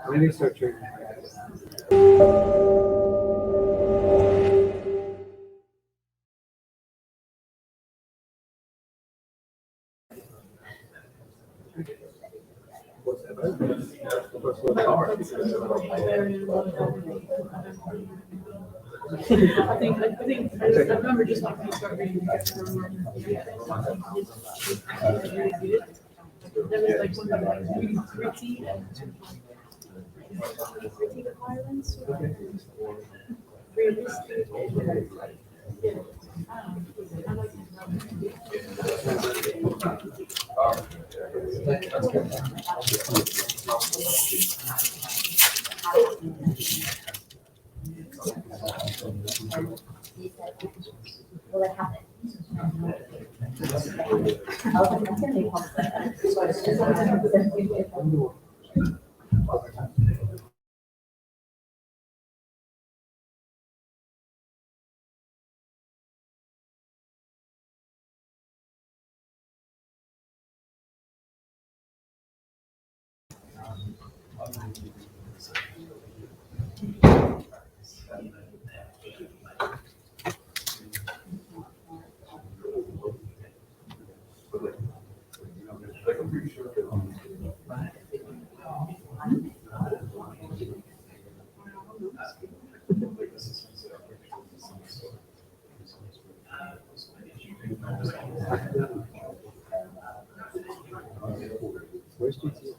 Maybe searching. I remember just like when you start reading that was like one of like gritty violence, realistic. Yeah. I like Will it happen? Where's GTS?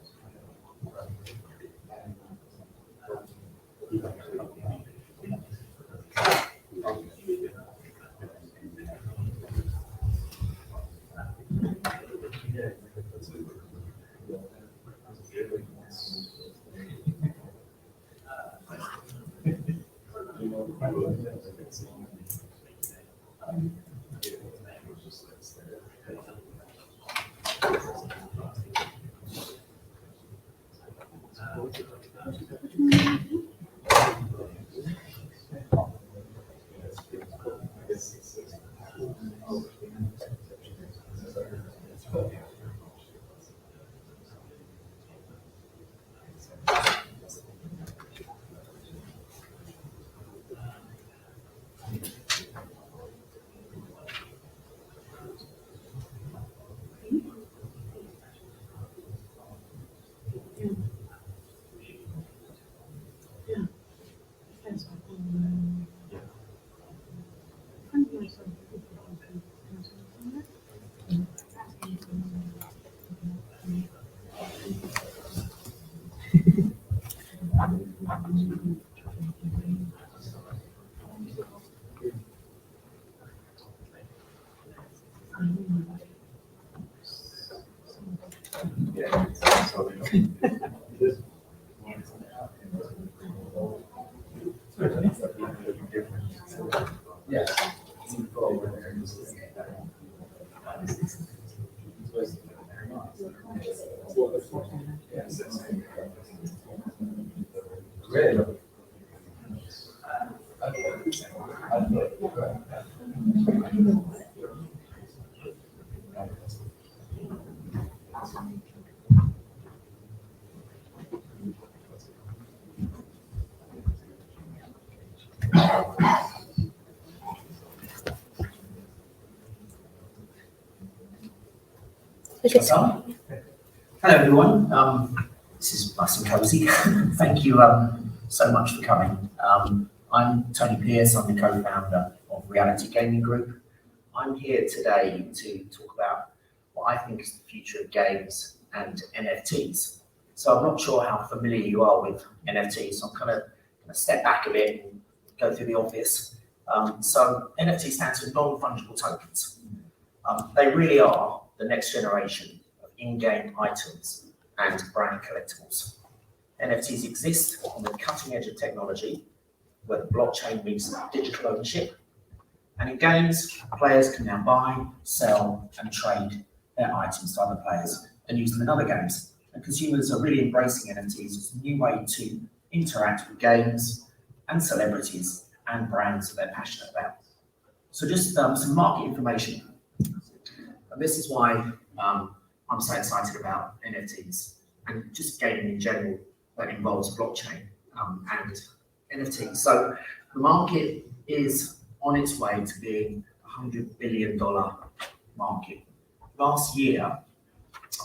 Hello everyone, this is nice and cozy. Thank you so much for coming. I'm Tony Pearce, I'm the co-founder of Reality Gaming Group. I'm here today to talk about what I think is the future of games and NFTs. So I'm not sure how familiar you are with NFTs, so I'm kind of going to step back a bit and go through the obvious. So NFT stands for Non-Fungible Tokens. They really are the next generation of in-game items and brand collectibles. NFTs exist on the cutting edge of technology, where the blockchain meets digital ownership. And in games, players can now buy, sell, and trade their items to other players and use them in other games. And consumers are really embracing NFTs as a new way to interact with games and celebrities and brands that they're passionate about. So just some market information. And this is why I'm so excited about NFTs and just gaming in general that involves blockchain and NFTs. So the market is on its way to being a $100 billion market. Last year,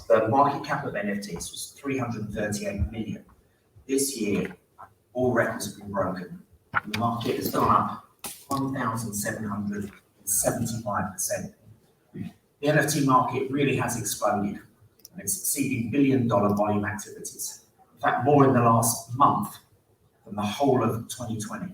the market cap of NFTs was 338 million. This year, all records have been broken. The market has gone up 1,775%. The NFT market really has exploded and it's exceeding $billion volume activities. In fact, more in the last month than the whole of 2020.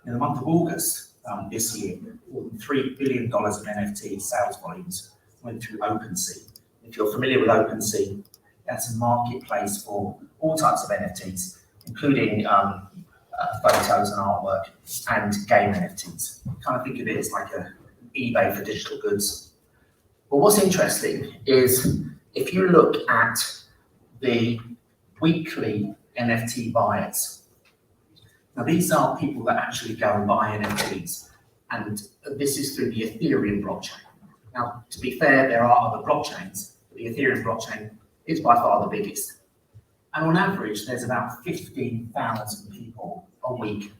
In the month of August this year, more than $3 billion of NFT sales volumes went through OpenSea. If you're familiar with OpenSea, that's a marketplace for all types of NFTs, including photos and artwork and game NFTs. Kind of think of it as like a eBay for digital goods. But what's interesting is if you look at the weekly NFT buyers. Now these are people that actually go and buy NFTs, and this is through the Ethereum blockchain. Now, to be fair, there are other blockchains, but the Ethereum blockchain is by far the biggest. And on average, there's about 15,000 people a week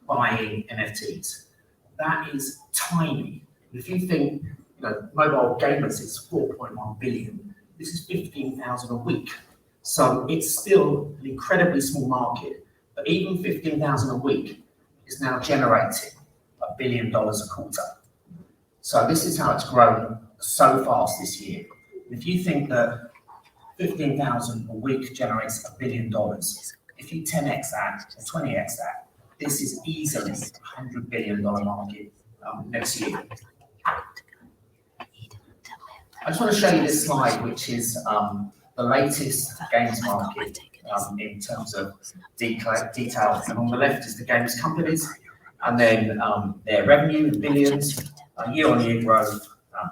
buying NFTs. That is tiny. If you think, mobile gamers is 4.1 billion, this is 15,000 a week. So it's still an incredibly small market, but even 15,000 a week is now generating $1 billion a quarter. So this is how it's grown so fast this year. If you think that 15,000 a week generates $1 billion, if you 10x that or 20x that, this is easily a $100 billion market next year. I just want to show you this slide, which is the latest games market in terms of detail. And on the left is the games companies, and then their revenue in billions, year-on-year growth,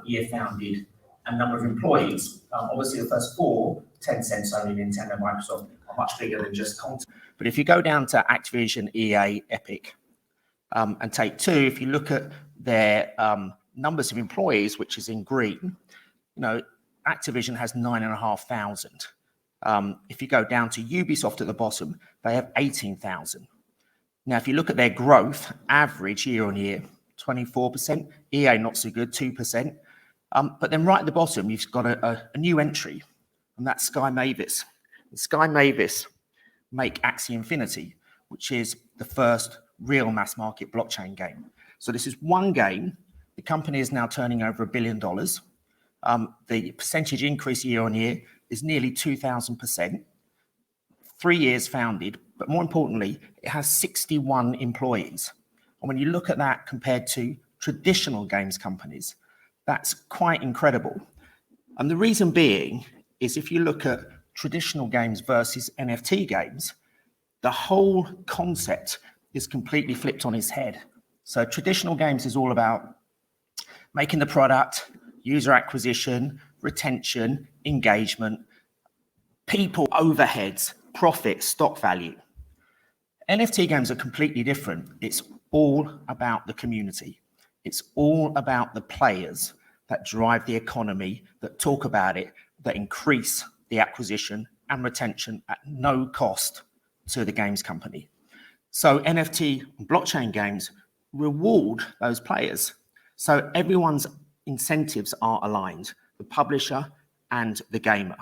year founded, and number of employees. Obviously, the first four, Tencent, Sony, Nintendo, Microsoft, are much bigger than just content. But if you go down to Activision, EA, Epic, and Take-Two, if you look at their numbers of employees, which is in green, Activision has 9,500. If you go down to Ubisoft at the bottom, they have 18,000. Now, if you look at their growth, average year on year, 24%. EA not so good, 2%. But then right at the bottom, you've got a new entry, and that's Sky Mavis. And Sky Mavis make Axie Infinity, which is the first real mass market blockchain game. So this is one game. The company is now turning over $1 billion. The percentage increase year on year is nearly 2,000%. 3 years founded, but more importantly, it has 61 employees. And when you look at that compared to traditional games companies, that's quite incredible. And the reason being is if you look at traditional games versus NFT games, the whole concept is completely flipped on its head. So traditional games is all about making the product, user acquisition, retention, engagement, people, overheads, profit, stock value. NFT games are completely different. It's all about the community. It's all about the players that drive the economy, that talk about it, that increase the acquisition and retention at no cost to the games company. So NFT blockchain games reward those players. So everyone's incentives are aligned, the publisher and the gamer.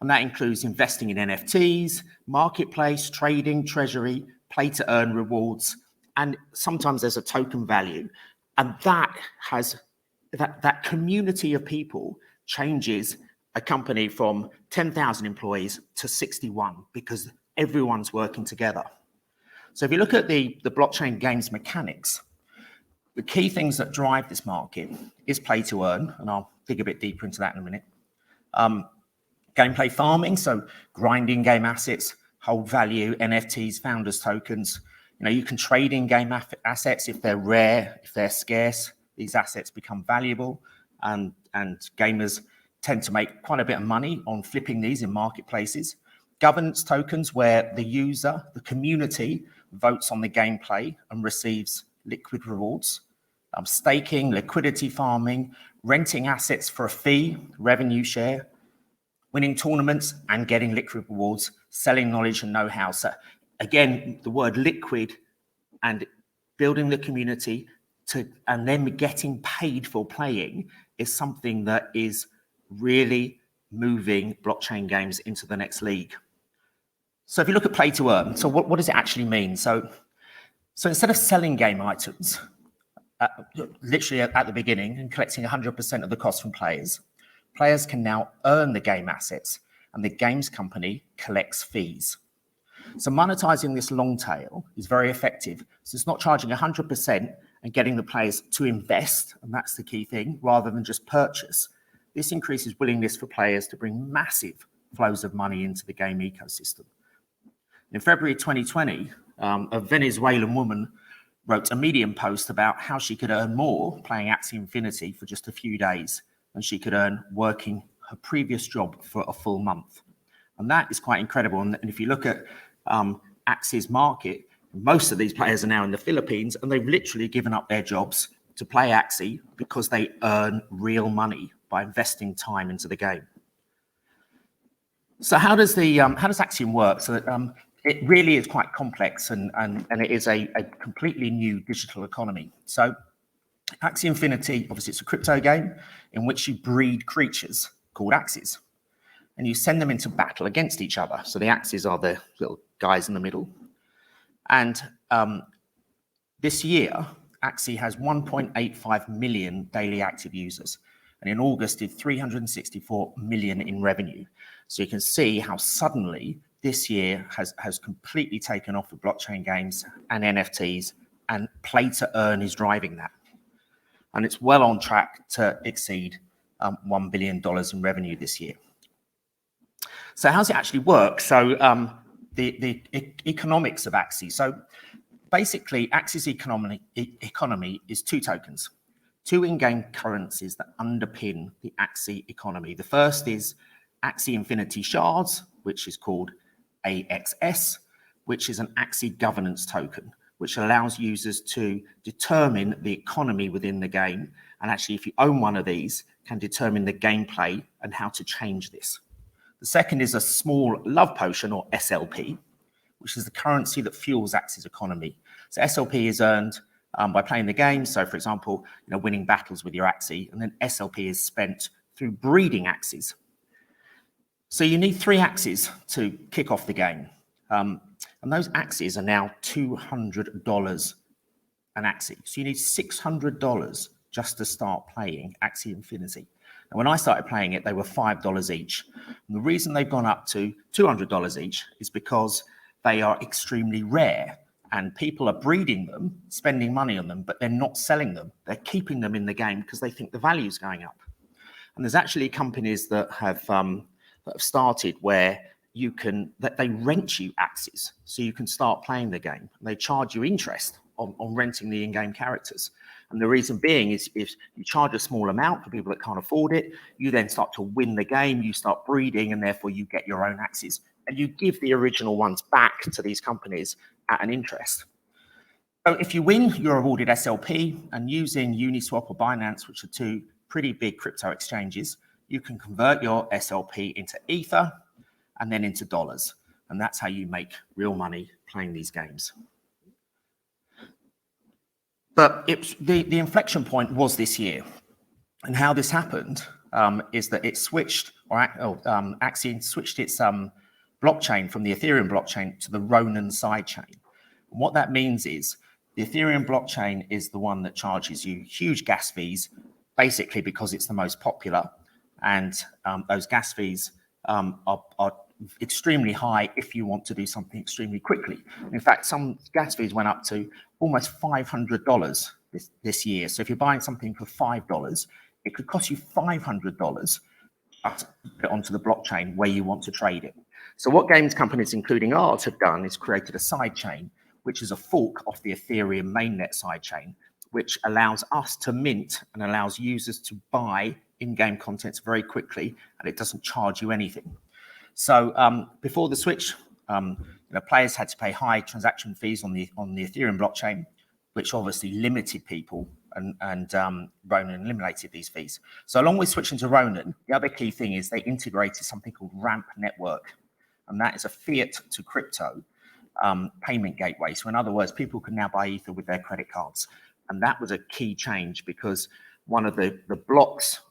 And that includes investing in NFTs, marketplace, trading, treasury, play to earn rewards, and sometimes there's a token value. And that has that community of people changes a company from 10,000 employees to 61 because everyone's working together. So if you look at the blockchain games mechanics, the key things that drive this market is play to earn, and I'll dig a bit deeper into that in a minute. Gameplay farming, so grinding game assets, hold value, NFTs, founders tokens. You can trade in game assets if they're rare, if they're scarce. These assets become valuable, and gamers tend to make quite a bit of money on flipping these in marketplaces. Governance tokens, where the user, the community, votes on the gameplay and receives liquid rewards. staking, liquidity farming, renting assets for a fee, revenue share, winning tournaments and getting liquid rewards, selling knowledge and know-how. So again, the word liquid and building the community and then getting paid for playing is something that is really moving blockchain games into the next league. So if you look at play to earn, so what does it actually mean? So instead of selling game items, literally at the beginning and collecting 100% of the cost from players, players can now earn the game assets and the games company collects fees. So monetizing this long tail is very effective. So it's not charging 100% and getting the players to invest, and that's the key thing, rather than just purchase. This increases willingness for players to bring massive flows of money into the game ecosystem. In February 2020, a Venezuelan woman wrote a Medium post about how she could earn more playing Axie Infinity for just a few days than she could earn working her previous job for a full month. And that is quite incredible. And if you look at Axie's market, most of these players are now in the Philippines, and they've literally given up their jobs to play Axie because they earn real money by investing time into the game. So how does Axiom work? So that, it really is quite complex, and it is a completely new digital economy. So Axie Infinity, obviously it's a crypto game in which you breed creatures called Axies, and you send them into battle against each other. So the Axies are the little guys in the middle. And this year, Axie has 1.85 million daily active users. And in August, did 364 million in revenue. So you can see how suddenly this year has completely taken off with blockchain games and NFTs, and play to earn is driving that. And it's well on track to exceed $1 billion in revenue this year. So how does it actually work? So the economics of Axie. So basically, Axie's economy is two tokens, two in-game currencies that underpin the Axie economy. The first is Axie Infinity Shards, which is called AXS, which is an Axie governance token, which allows users to determine the economy within the game. And actually, if you own one of these, can determine the gameplay and how to change this. The second is a small love potion, or SLP, which is the currency that fuels Axie's economy. So SLP is earned by playing the game. So for example, winning battles with your Axie, and then SLP is spent through breeding Axies. So you need 3 Axies to kick off the game. And those Axies are now $200 an Axie. So you need $600 just to start playing Axie Infinity. And when I started playing it, they were $5 each. And the reason they've gone up to $200 each is because they are extremely rare, and people are breeding them, spending money on them, but they're not selling them. They're keeping them in the game because they think the value is going up. And there's actually companies that have started where they rent you Axies, so you can start playing the game. They charge you interest on renting the in-game characters. And the reason being is if you charge a small amount for people that can't afford it, you then start to win the game, you start breeding, and therefore you get your own Axies. And you give the original ones back to these companies at an interest. So if you win, you're awarded SLP, and using Uniswap or Binance, which are 2 pretty big crypto exchanges, you can convert your SLP into Ether and then into dollars. And that's how you make real money playing these games. But the inflection point was this year. And how this happened is that it switched, Axie switched its blockchain from the Ethereum blockchain to the Ronin sidechain. And what that means is the Ethereum blockchain is the one that charges you huge gas fees, basically because it's the most popular. And those gas fees are extremely high if you want to do something extremely quickly. In fact, some gas fees went up to almost $500 this year. So if you're buying something for $5, it could cost you $500 to put it onto the blockchain where you want to trade it. So what games companies, including ours, have done is created a sidechain, which is a fork of the Ethereum mainnet sidechain, which allows us to mint and allows users to buy in-game contents very quickly, and it doesn't charge you anything. So before the switch, players had to pay high transaction fees on the Ethereum blockchain, which obviously limited people and Ronin eliminated these fees. So along with switching to Ronin, the other key thing is they integrated something called Ramp Network, and that is a fiat to crypto payment gateway. So in other words, people can now buy Ether with their credit cards. And that was a key change because one of the blocks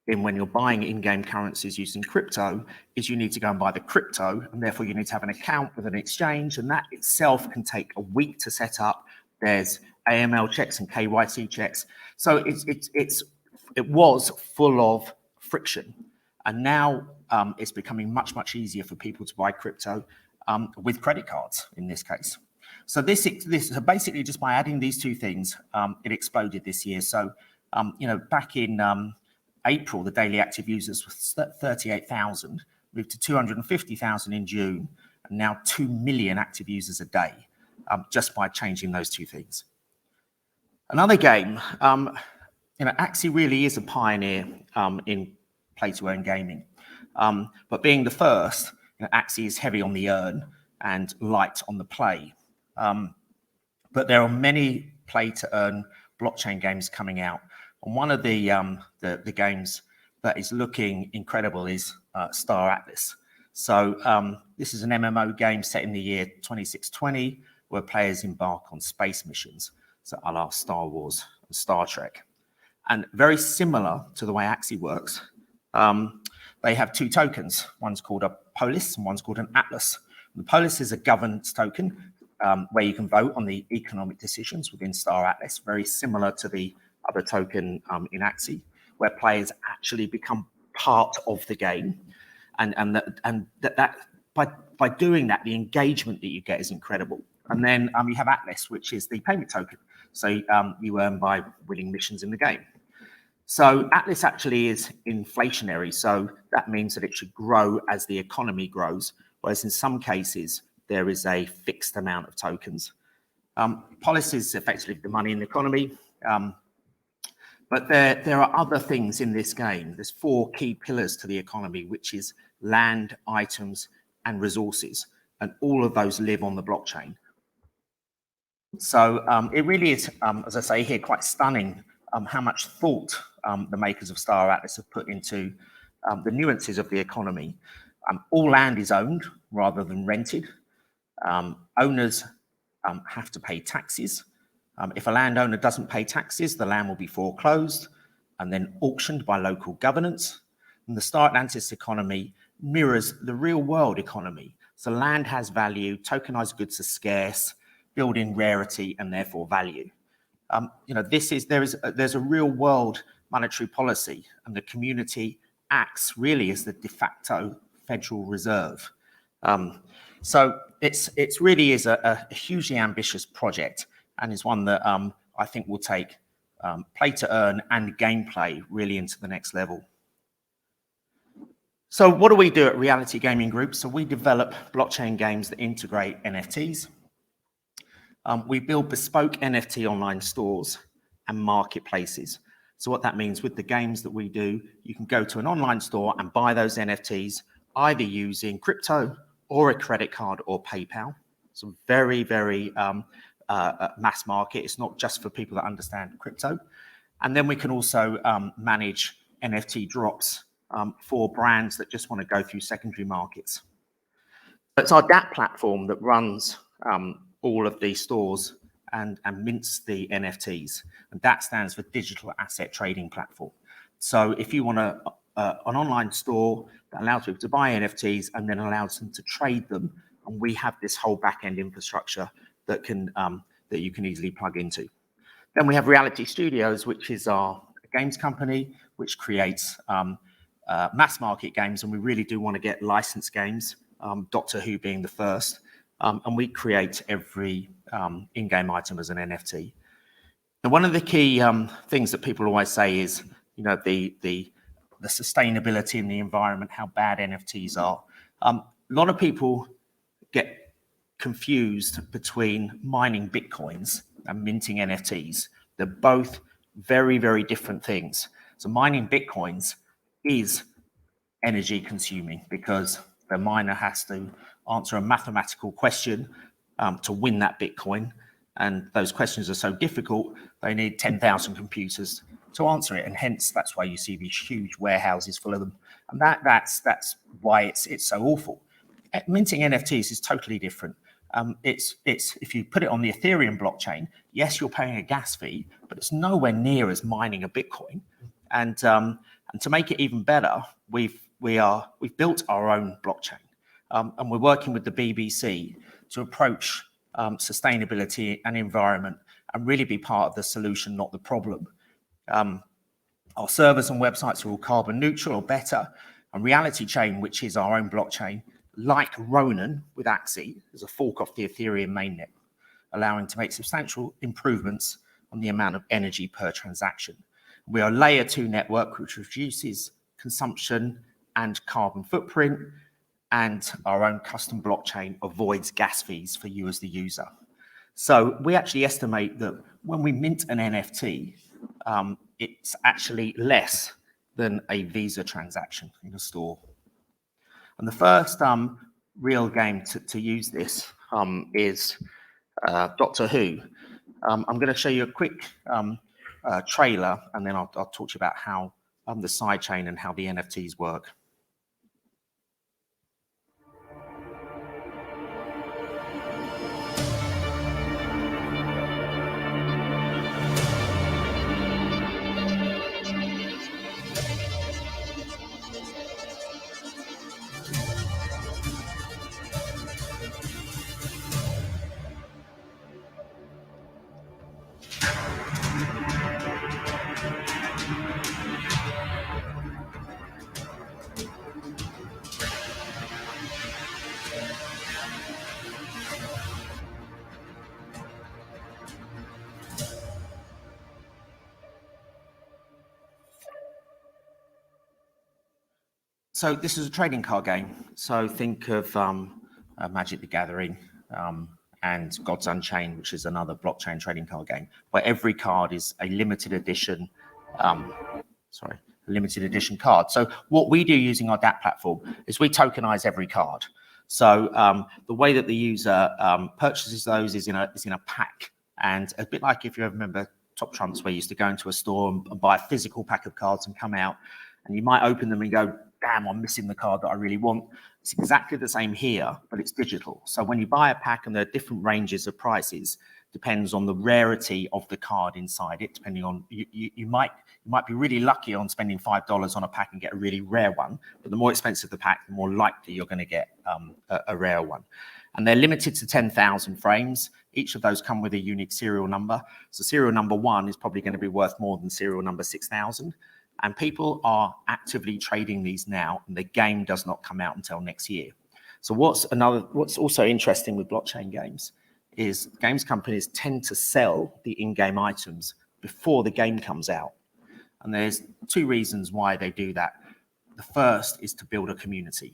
in when you're buying in-game currencies using crypto is you need to go and buy the crypto, and therefore you need to have an account with an exchange, and that itself can take a week to set up. There's AML checks and KYC checks. So it was full of friction. And now it's becoming much, much easier for people to buy crypto with credit cards in this case. So this so basically just by adding these two things, it exploded this year. So, back in April, the daily active users was 38,000, moved to 250,000 in June, and now 2 million active users a day, just by changing those two things. Another game, Axie really is a pioneer in play-to-earn gaming. But being the first, Axie is heavy on the earn and light on the play. But there are many play-to-earn blockchain games coming out. And one of the games that is looking incredible is Star Atlas. So this is an MMO game set in the year 2620, where players embark on space missions, so a la Star Wars and Star Trek. And very similar to the way Axie works, they have two tokens. One's called a polis and one's called an atlas. The polis is a governance token where you can vote on the economic decisions within Star Atlas, very similar to the other token in Axie, where players actually become part of the game. And that by doing that, the engagement that you get is incredible. And then you have Atlas, which is the payment token. So you earn by winning missions in the game. So Atlas actually is inflationary. So that means that it should grow as the economy grows, whereas in some cases, there is a fixed amount of tokens. Polis is effectively the money in the economy. But there are other things in this game. There's 4 key pillars to the economy, which is land, items, and resources. And all of those live on the blockchain. So it really is, as I say here, quite stunning how much thought the makers of Star Atlas have put into the nuances of the economy. All land is owned rather than rented. Owners have to pay taxes. If a landowner doesn't pay taxes, the land will be foreclosed and then auctioned by local governance. And the Star Atlantis economy mirrors the real world economy. So land has value, tokenized goods are scarce, building rarity and therefore value. There's a real world monetary policy, and the community acts really as the de facto Federal Reserve. So it's really is a hugely ambitious project, and is one that I think will take play to earn and gameplay really into the next level. So what do we do at Reality Gaming Group? So we develop blockchain games that integrate NFTs. We build bespoke NFT online stores and marketplaces. So what that means with the games that we do, you can go to an online store and buy those NFTs either using crypto or a credit card or PayPal. So very, very mass market. It's not just for people that understand crypto. And then we can also manage NFT drops for brands that just want to go through secondary markets. It's our DApp platform that runs all of these stores and mints the NFTs. And that stands for Digital Asset Trading Platform. So if you want an online store that allows people to buy NFTs and then allows them to trade them, and we have this whole back-end infrastructure that you can easily plug into. Then we have Reality Studios, which is our games company, which creates mass market games, and we really do want to get licensed games, Doctor Who being the first, and we create every in-game item as an NFT. And one of the key things that people always say is, the sustainability in the environment, how bad NFTs are. A lot of people get confused between mining Bitcoins and minting NFTs. They're both very, very different things. So mining Bitcoins is energy consuming because the miner has to answer a mathematical question to win that Bitcoin. And those questions are so difficult, they need 10,000 computers to answer it. And hence, that's why you see these huge warehouses full of them. And that's why it's so awful. Minting NFTs is totally different. It's if you put it on the Ethereum blockchain, yes, you're paying a gas fee, but it's nowhere near as mining a Bitcoin. And to make it even better, we've built our own blockchain, and we're working with the BBC to approach sustainability and environment and really be part of the solution, not the problem. Our servers and websites are all carbon neutral or better, and Reality Chain, which is our own blockchain, like Ronin with Axie, is a fork off the Ethereum mainnet, allowing to make substantial improvements on the amount of energy per transaction. We are a layer 2 network, which reduces consumption and carbon footprint, and our own custom blockchain avoids gas fees for you as the user. So we actually estimate that when we mint an NFT, it's actually less than a Visa transaction in a store. And the first real game to use this is Doctor Who. I'm going to show you a quick trailer, and then I'll talk to you about how the sidechain and how the NFTs work. So this is a trading card game. So think of Magic the Gathering and Gods Unchained, which is another blockchain trading card game, where every card is a limited edition, limited edition card. So what we do using our DApp platform is we tokenize every card. So the way that the user purchases those is in a pack. And a bit like if you ever remember Top Trumps, where you used to go into a store and buy a physical pack of cards and come out, and you might open them and go, damn, I'm missing the card that I really want. It's exactly the same here, but it's digital. So when you buy a pack, and there are different ranges of prices, depends on the rarity of the card inside it, depending on, you might be really lucky on spending $5 on a pack and get a really rare one, but the more expensive the pack, the more likely you're going to get a rare one. And they're limited to 10,000 frames. Each of those come with a unique serial number. So serial number 1 is probably going to be worth more than serial number 6,000. And people are actively trading these now, and the game does not come out until next year. So what's also interesting with blockchain games is games companies tend to sell the in-game items before the game comes out. And there's 2 reasons why they do that. The first is to build a community.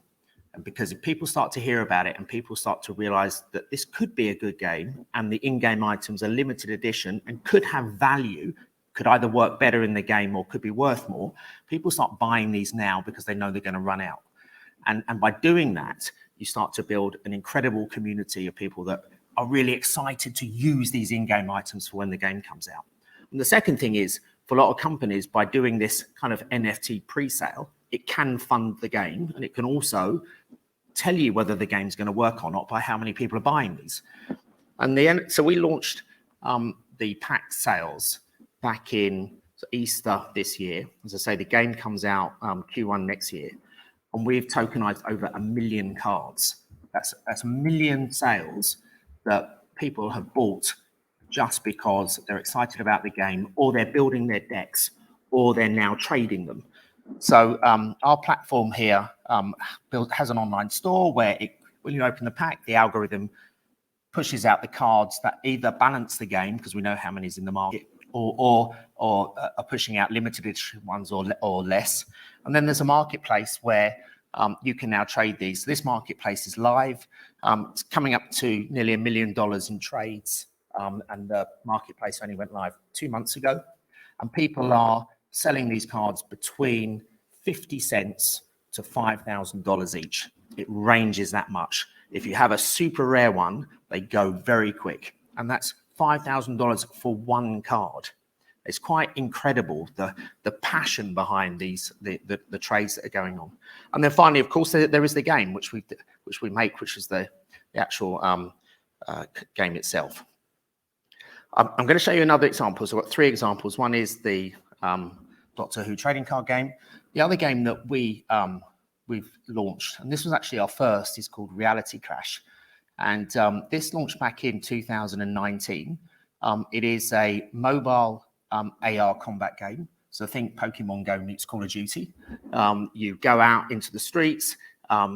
And because if people start to hear about it and people start to realize that this could be a good game and the in-game items are limited edition and could have value, could either work better in the game or could be worth more, people start buying these now because they know they're going to run out. And by doing that, you start to build an incredible community of people that are really excited to use these in-game items for when the game comes out. And the second thing is, for a lot of companies, by doing this kind of NFT pre-sale, it can fund the game, and it can also tell you whether the game's going to work or not by how many people are buying these. And so we launched the pack sales back in Easter this year. As I say, the game comes out Q1 next year, and we've tokenized over 1 million cards. That's 1 million sales that people have bought just because they're excited about the game, or they're building their decks, or they're now trading them. So our platform here has an online store where when you open the pack, the algorithm pushes out the cards that either balance the game, because we know how many is in the market, or are pushing out limited edition ones or less. And then there's a marketplace where you can now trade these. So this marketplace is live. It's coming up to nearly $1 million in trades. And the marketplace only went live 2 months ago. And people are selling these cards between 50 cents to $5,000 each. It ranges that much. If you have a super rare one, they go very quick. And that's $5,000 for one card. It's quite incredible, the passion behind the trades that are going on. And then finally, of course, there is the game which we make, which is the actual game itself. I'm going to show you another example. So I've got 3 examples. One is the Doctor Who trading card game. The other game that we've launched, and this was actually our first, is called Reality Crash. And this launched back in 2019. It is a mobile AR combat game. So think Pokemon Go meets Call of Duty. You go out into the streets,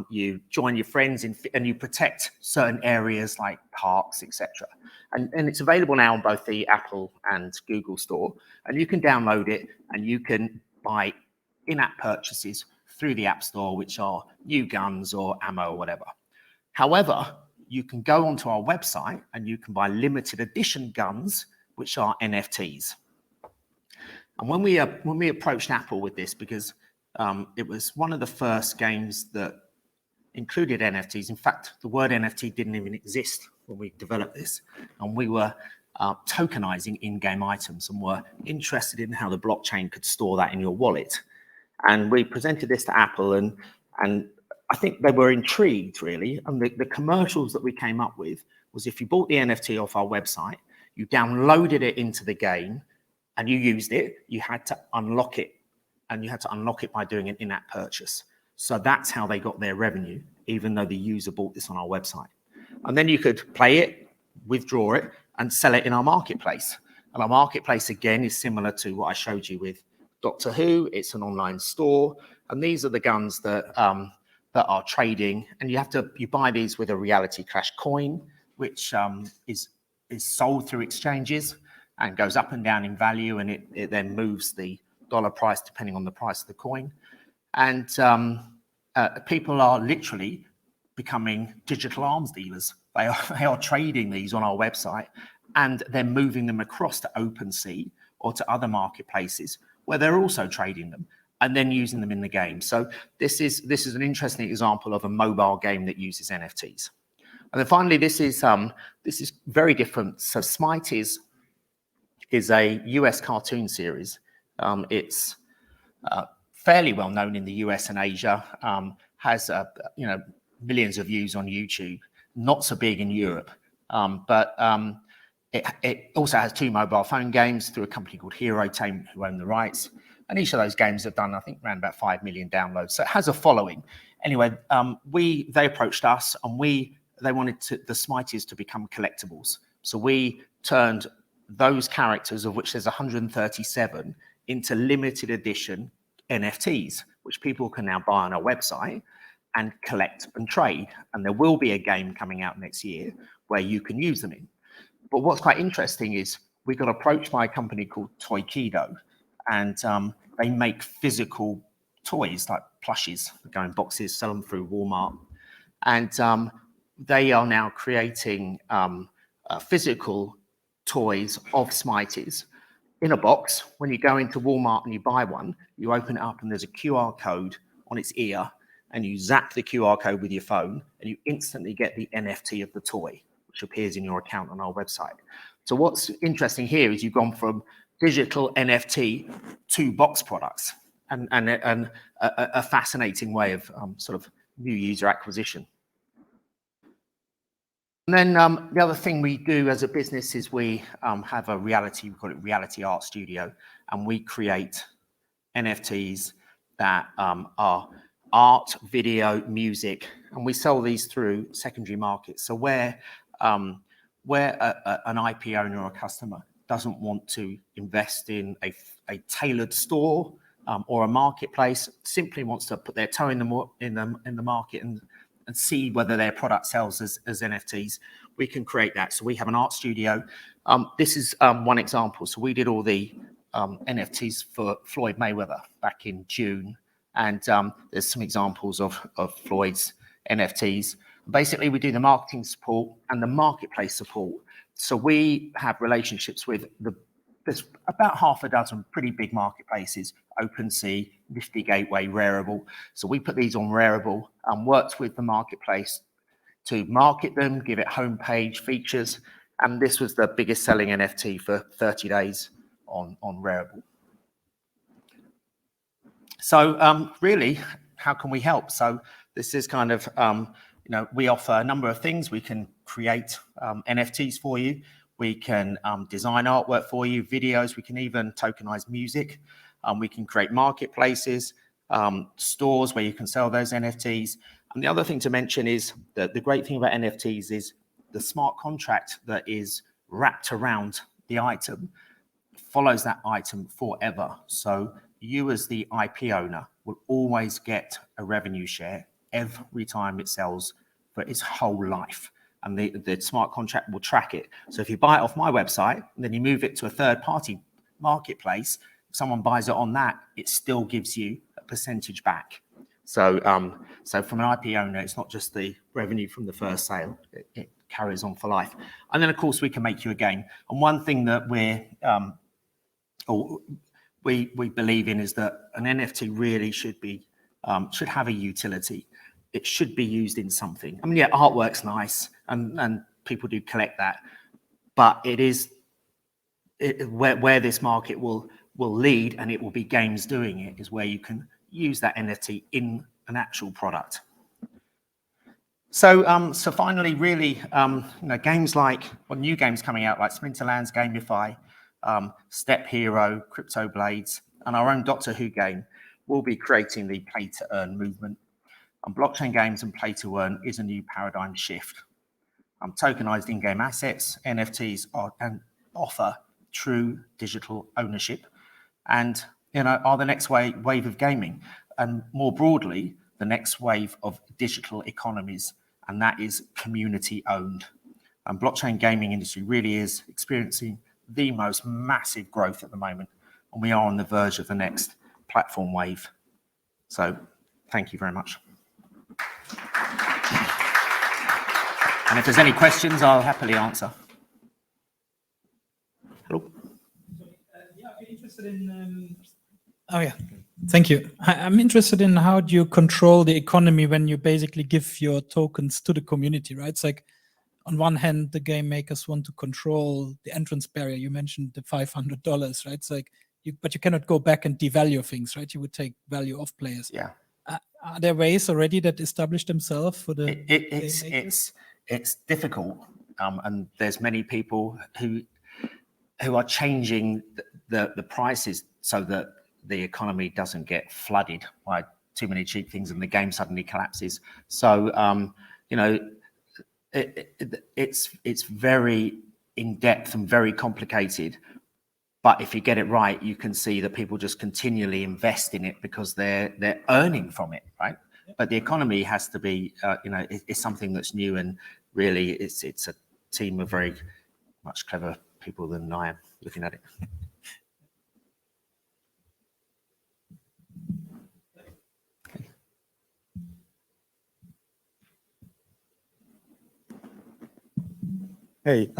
you join your friends and you protect certain areas like parks, etc. And it's available now on both the Apple and Google store. And you can download it and you can buy in-app purchases through the App Store, which are new guns or ammo or whatever. However, you can go onto our website and you can buy limited edition guns, which are NFTs. And when we approached Apple with this, because it was one of the first games that included NFTs. In fact, the word NFT didn't even exist when we developed this. And we were tokenizing in-game items and were interested in how the blockchain could store that in your wallet. And we presented this to Apple, and I think they were intrigued, really. And the commercials that we came up with was if you bought the NFT off our website, you downloaded it into the game, and you used it, you had to unlock it. And you had to unlock it by doing an in-app purchase. So that's how they got their revenue, even though the user bought this on our website. And then you could play it, withdraw it, and sell it in our marketplace. And our marketplace, again, is similar to what I showed you with Doctor Who. It's an online store. And these are the guns that are trading. And you buy these with a Reality Crash coin, which is sold through exchanges and goes up and down in value. And it then moves the dollar price depending on the price of the coin. And people are literally becoming digital arms dealers. They are trading these on our website, and they're moving them across to OpenSea or to other marketplaces where they're also trading them and then using them in the game. So this is an interesting example of a mobile game that uses NFTs. And then finally, this is very different. So Smite is a US cartoon series. It's fairly well known in the US and Asia, has millions of views on YouTube, not so big in Europe, but it also has 2 mobile phone games through a company called Hero Tainment, who own the rights. And each of those games have done, I think, around about 5 million downloads. So it has a following. Anyway, they approached us, and they wanted the Smites to become collectibles. So we turned those characters, of which there's 137, into limited edition NFTs, which people can now buy on our website and collect and trade. And there will be a game coming out next year where you can use them in. But what's quite interesting is we got approached by a company called Toykido, and they make physical toys like plushies that go in boxes, sell them through Walmart. And they are now creating physical toys of Smites in a box. When you go into Walmart and you buy one, you open it up and there's a QR code on its ear, and you zap the QR code with your phone and you instantly get the NFT of the toy, which appears in your account on our website. So what's interesting here is you've gone from digital NFT to box products, and a fascinating way of sort of new user acquisition. And then the other thing we do as a business is we have we call it Reality Art Studio, and we create NFTs that are art, video, music, and we sell these through secondary markets. So where an IP owner or a customer doesn't want to invest in a tailored store or a marketplace, simply wants to put their toe in the market and see whether their product sells as NFTs, we can create that. So we have an art studio. This is one example. So we did all the NFTs for Floyd Mayweather back in June. And there's some examples of Floyd's NFTs. Basically, we do the marketing support and the marketplace support. So we have relationships with there's about half a dozen pretty big marketplaces: OpenSea, Nifty Gateway, Rarible. So we put these on Rarible and worked with the marketplace to market them, give it homepage features, And this was the biggest selling NFT for 30 days on Rarible. So really, how can we help? So this is kind of, we offer a number of things. We can create NFTs for you. We can design artwork for you, videos. We can even tokenize music. We can create marketplaces, stores where you can sell those NFTs. And the other thing to mention is that the great thing about NFTs is the smart contract that is wrapped around the item follows that item forever. So you as the IP owner will always get a revenue share every time it sells for its whole life. And the smart contract will track it. So if you buy it off my website, and then you move it to a third-party marketplace, if someone buys it on that, it still gives you a percentage back. So from an IP owner, it's not just the revenue from the first sale, it carries on for life. And then, of course, we can make you a game. And one thing that we believe in is that an NFT really should have a utility. It should be used in something. I mean, yeah, artwork's nice, and people do collect that, but where this market will lead, and it will be games doing it, is where you can use that NFT in an actual product. So finally, really, games new games coming out like Splinterlands, Gamify, Step Hero, Crypto Blades, and our own Doctor Who game will be creating the play-to-earn movement. And blockchain games and play-to-earn is a new paradigm shift. Tokenized in-game assets, NFTs offer true digital ownership, and are the next wave of gaming, and more broadly, the next wave of digital economies, and that is community-owned. And blockchain gaming industry really is experiencing the most massive growth at the moment, and we are on the verge of the next platform wave. So, thank you very much. And if there's any questions, I'll happily answer. Hello. I'm interested in. Thank you. I'm interested in how do you control the economy when you basically give your tokens to the community, right? It's like, on one hand, the game makers want to control the entrance barrier. You mentioned the $500, right? It's like, but you cannot go back and devalue things, right? You would take value of players. Yeah. Are there ways already that establish themselves for the? It's difficult, and there's many people who are changing the prices so that the economy doesn't get flooded by too many cheap things and the game suddenly collapses. So it's very in depth and very complicated. But if you get it right, you can see that people just continually invest in it because they're earning from it, right? But the economy has to be, it's something that's new, and really it's a team of very much clever people than I am looking at it. Hey,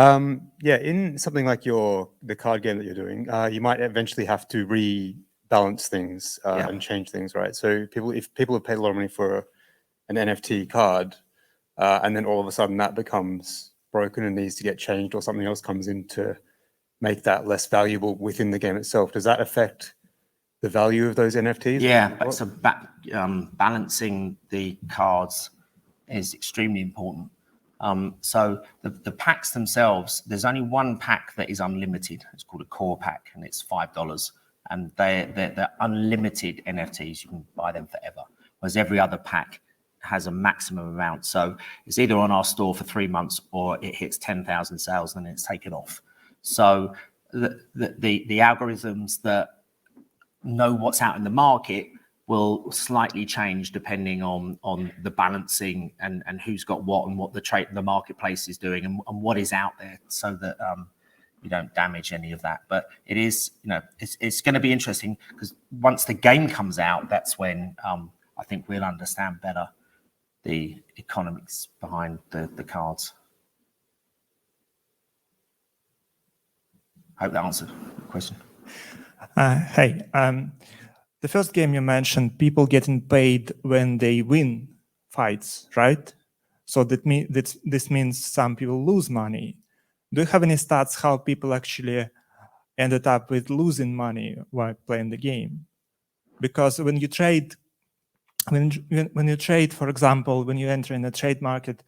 in something like the card game that you're doing, you might eventually have to rebalance things and change things, right? So if people have paid a lot of money for an NFT card, and then all of a sudden that becomes broken and needs to get changed, or something else comes in to make that less valuable within the game itself, does that affect the value of those NFTs? Yeah, but so balancing the cards is extremely important. So the packs themselves, there's only one pack that is unlimited. It's called a core pack, and it's $5. And they're unlimited NFTs. You can buy them forever. Whereas every other pack has a maximum amount. So it's either on our store for 3 months or it hits 10,000 sales and then it's taken off. So the algorithms that know what's out in the market will slightly change depending on the balancing and who's got what and what the marketplace is doing and what is out there, so that you don't damage any of that. But it is, it's going to be interesting, because once the game comes out, that's when I think we'll understand better the economics behind the cards. I hope that answered the question. Hey, the first game you mentioned, people getting paid when they win fights, right? So this means some people lose money. Do you have any stats how people actually ended up with losing money while playing the game? Because when you trade, for example, when you enter in a trade market,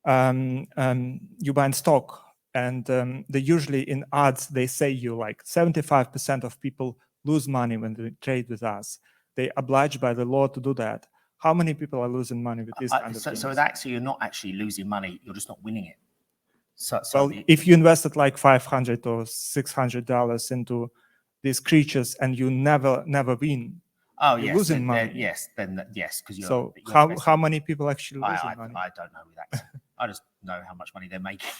you buy stock, and they usually in ads they say you like 75% of people lose money when they trade with us. They obliged by the law to do that. How many people are losing money with this kind of games? So actually, you're not actually losing money. You're just not winning it. Well, if you invested like $500 or $600 into these creatures and you never win, oh you're yes, losing money. yes, because you're. So you're how many people actually losing money? I don't know with that. I just know how much money they're making.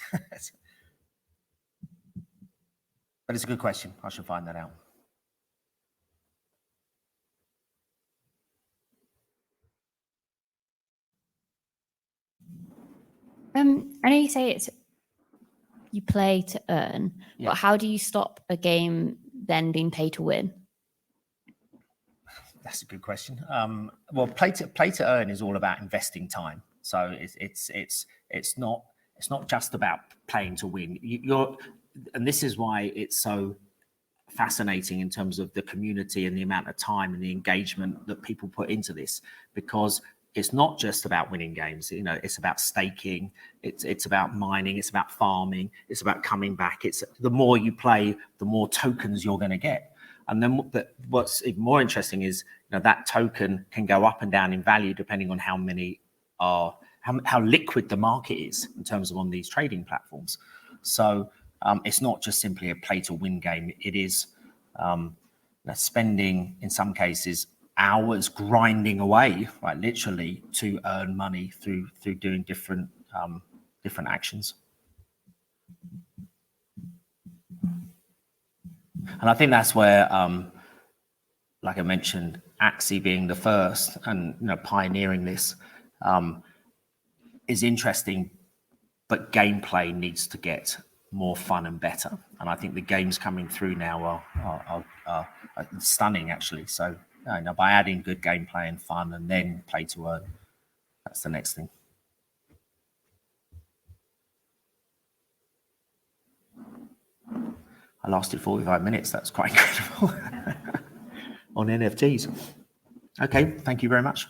But it's a good question. I should find that out. I know you say you play to earn, but how do you stop a game then being pay to win? That's a good question. Well, play to earn is all about investing time. So it's not just about playing to win. And this is why it's so fascinating in terms of the community and the amount of time and the engagement that people put into this, because it's not just about winning games. You know, it's about staking. It's about mining. It's about farming. It's about coming back. It's the more you play, the more tokens you're going to get. And then what's even more interesting is, you know, that token can go up and down in value depending on how many are, how liquid the market is in terms of on these trading platforms. So it's not just simply a play to win game. It is spending, in some cases, hours grinding away, right, literally, to earn money through doing different actions. And I think that's where, like I mentioned, Axie being the first and, you know, pioneering this is interesting, but gameplay needs to get more fun and better. And I think the games coming through now are stunning, actually. So, you know, by adding good gameplay and fun and then play to earn, that's the next thing. I lasted 45 minutes. That's quite incredible on NFTs. Okay, thank you very much.